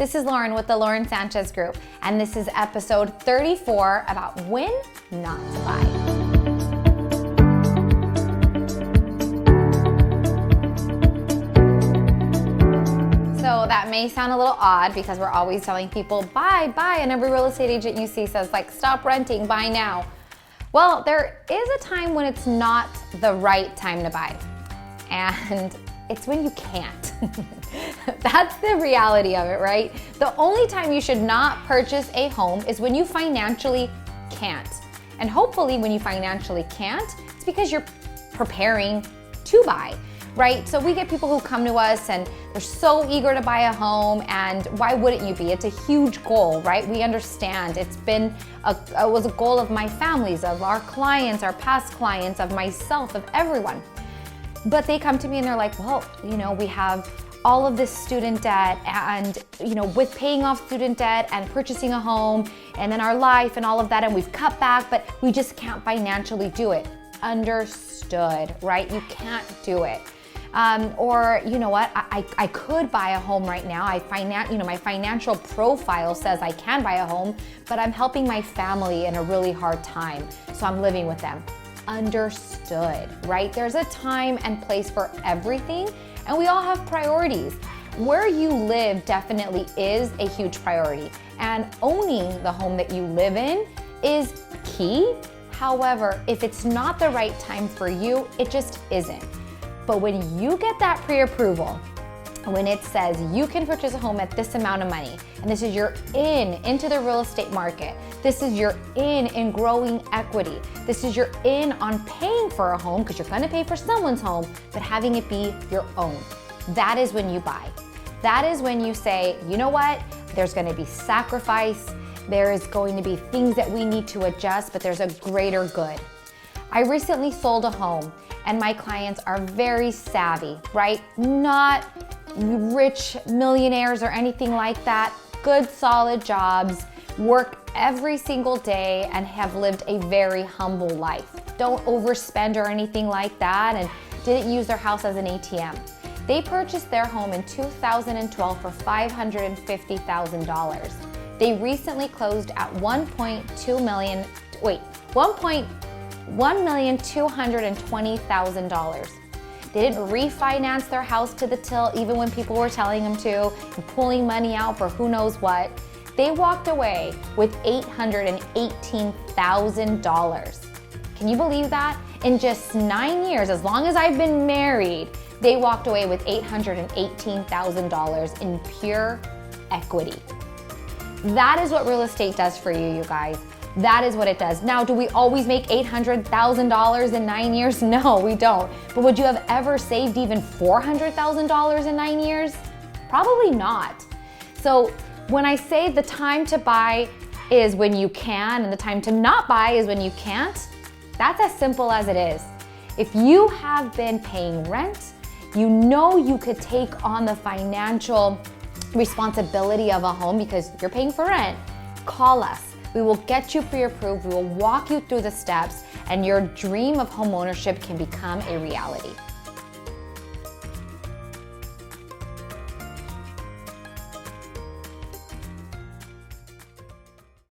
This is Lauren with the Lauren Sanchez Group, and this is episode 34 about when not to buy. So that may sound a little odd because we're always telling people buy, and every real estate agent you see says like, stop renting, buy now. Well, there is a time when it's not the right time to buy, and it's when you can't. That's the reality of it, right? The only time you should not purchase a home is when you financially can't. And hopefully when you financially can't, it's because you're preparing to buy, right? So we get people who come to us and they're so eager to buy a home, and why wouldn't you be? It's a huge goal, right? We understand. It was a goal of my families, of our clients, our past clients, of myself, of everyone. But they come to me and they're like, well, we have all of this student debt, and with paying off student debt and purchasing a home and then our life and all of that, and we've cut back, but we just can't financially do it. Understood, right? You can't do it. Or you know what? I could buy a home right now. My financial profile says I can buy a home, but I'm helping my family in a really hard time, so I'm living with them. Understood, right? There's a time and place for everything, and we all have priorities. Where you live definitely is a huge priority, and owning the home that you live in is key. However, if it's not the right time for you, it just isn't. But when you get that pre-approval, when it says you can purchase a home at this amount of money, and this is your into the real estate market, this is your in growing equity, this is your in on paying for a home, because you're going to pay for someone's home, but having it be your own. That is when you buy. That is when you say, you know what, there's going to be sacrifice, there is going to be things that we need to adjust, but there's a greater good. I recently sold a home, and my clients are very savvy, right? Not rich millionaires or anything like that. Good, solid jobs, work every single day, and have lived a very humble life. Don't overspend or anything like that, and didn't use their house as an ATM. They purchased their home in 2012 for $550,000. They recently closed at $1,220,000. They didn't refinance their house to the till even when people were telling them to, and pulling money out for who knows what. They walked away with $818,000. Can you believe that? In just 9 years, as long as I've been married, they walked away with $818,000 in pure equity. That is what real estate does for you, you guys. That is what it does. Now, do we always make $800,000 in 9 years? No, we don't. But would you have ever saved even $400,000 in 9 years? Probably not. So when I say the time to buy is when you can and the time to not buy is when you can't, that's as simple as it is. If you have been paying rent, you could take on the financial responsibility of a home because you're paying for rent. Call us. We will get you pre-approved, we will walk you through the steps, and your dream of homeownership can become a reality.